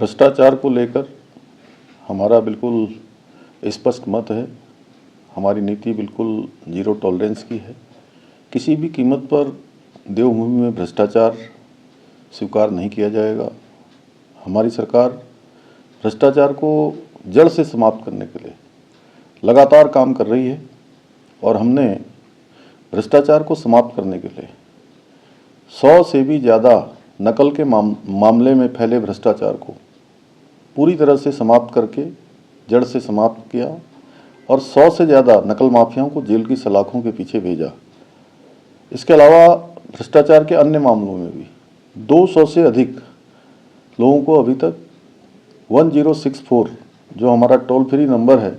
भ्रष्टाचार को लेकर हमारा बिल्कुल स्पष्ट मत है। हमारी नीति बिल्कुल जीरो टॉलरेंस की है। किसी भी कीमत पर देवभूमि में भ्रष्टाचार स्वीकार नहीं किया जाएगा। हमारी सरकार भ्रष्टाचार को जड़ से समाप्त करने के लिए लगातार काम कर रही है और हमने भ्रष्टाचार को समाप्त करने के लिए 100 से भी ज़्यादा नकल के मामले में फैले भ्रष्टाचार को पूरी तरह से समाप्त करके जड़ से समाप्त किया और 100 से ज़्यादा नकल माफियाओं को जेल की सलाखों के पीछे भेजा। इसके अलावा भ्रष्टाचार के अन्य मामलों में भी 200 से अधिक लोगों को अभी तक 1064 जो हमारा टोल फ्री नंबर है,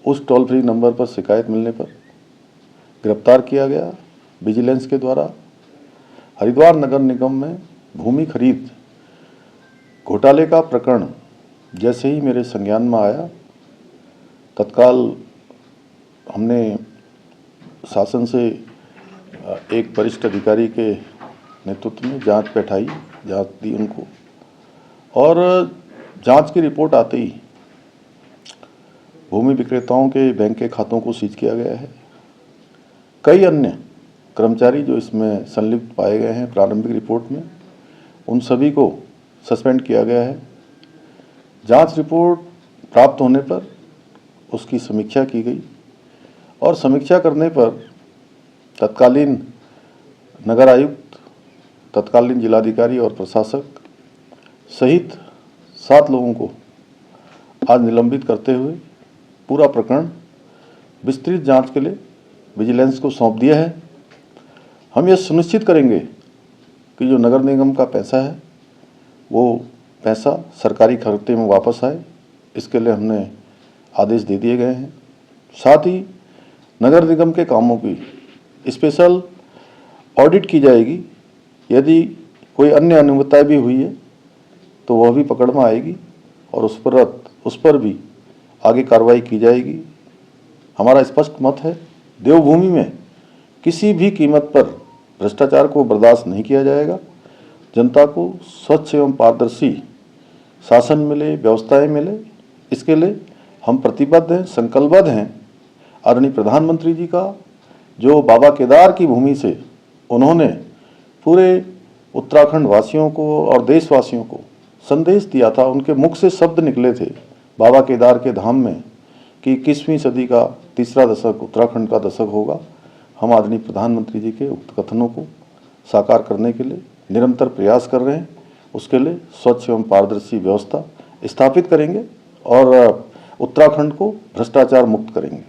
उस टोल फ्री नंबर पर शिकायत मिलने पर गिरफ्तार किया गया। विजिलेंस के द्वारा हरिद्वार नगर निगम में भूमि खरीद घोटाले का प्रकरण जैसे ही मेरे संज्ञान में आया, तत्काल हमने शासन से एक वरिष्ठ अधिकारी के नेतृत्व में जांच बैठाई, जांच दी उनको और जांच की रिपोर्ट आते ही भूमि विक्रेताओं के बैंक के खातों को सीज किया गया है। कई अन्य कर्मचारी जो इसमें संलिप्त पाए गए हैं प्रारंभिक रिपोर्ट में, उन सभी को सस्पेंड किया गया है। जांच रिपोर्ट प्राप्त होने पर उसकी समीक्षा की गई और समीक्षा करने पर तत्कालीन नगर आयुक्त, तत्कालीन जिलाधिकारी और प्रशासक सहित 7 लोगों को आज निलंबित करते हुए पूरा प्रकरण विस्तृत जांच के लिए विजिलेंस को सौंप दिया है। हम यह सुनिश्चित करेंगे कि जो नगर निगम का पैसा है वो पैसा सरकारी खाते में वापस आए। इसके लिए हमने आदेश दे दिए गए हैं। साथ ही नगर निगम के कामों की स्पेशल ऑडिट की जाएगी। यदि कोई अन्य अनियमितता भी हुई है तो वह भी पकड़ में आएगी और उस पर भी आगे कार्रवाई की जाएगी। हमारा स्पष्ट मत है, देवभूमि में किसी भी कीमत पर भ्रष्टाचार को बर्दाश्त नहीं किया जाएगा। जनता को स्वच्छ एवं पारदर्शी शासन मिले, व्यवस्थाएं मिले, इसके लिए हम प्रतिबद्ध हैं, संकल्पबद्ध हैं। आदरणीय प्रधानमंत्री जी का जो बाबा केदार की भूमि से उन्होंने पूरे उत्तराखंड वासियों को और देशवासियों को संदेश दिया था, उनके मुख से शब्द निकले थे बाबा केदार के धाम में कि 21वीं सदी का तीसरा दशक उत्तराखंड का दशक होगा। हम आदरणीय प्रधानमंत्री जी के उक्त कथनों को साकार करने के लिए निरंतर प्रयास कर रहे हैं। उसके लिए स्वच्छ एवं पारदर्शी व्यवस्था स्थापित करेंगे और उत्तराखंड को भ्रष्टाचार मुक्त करेंगे।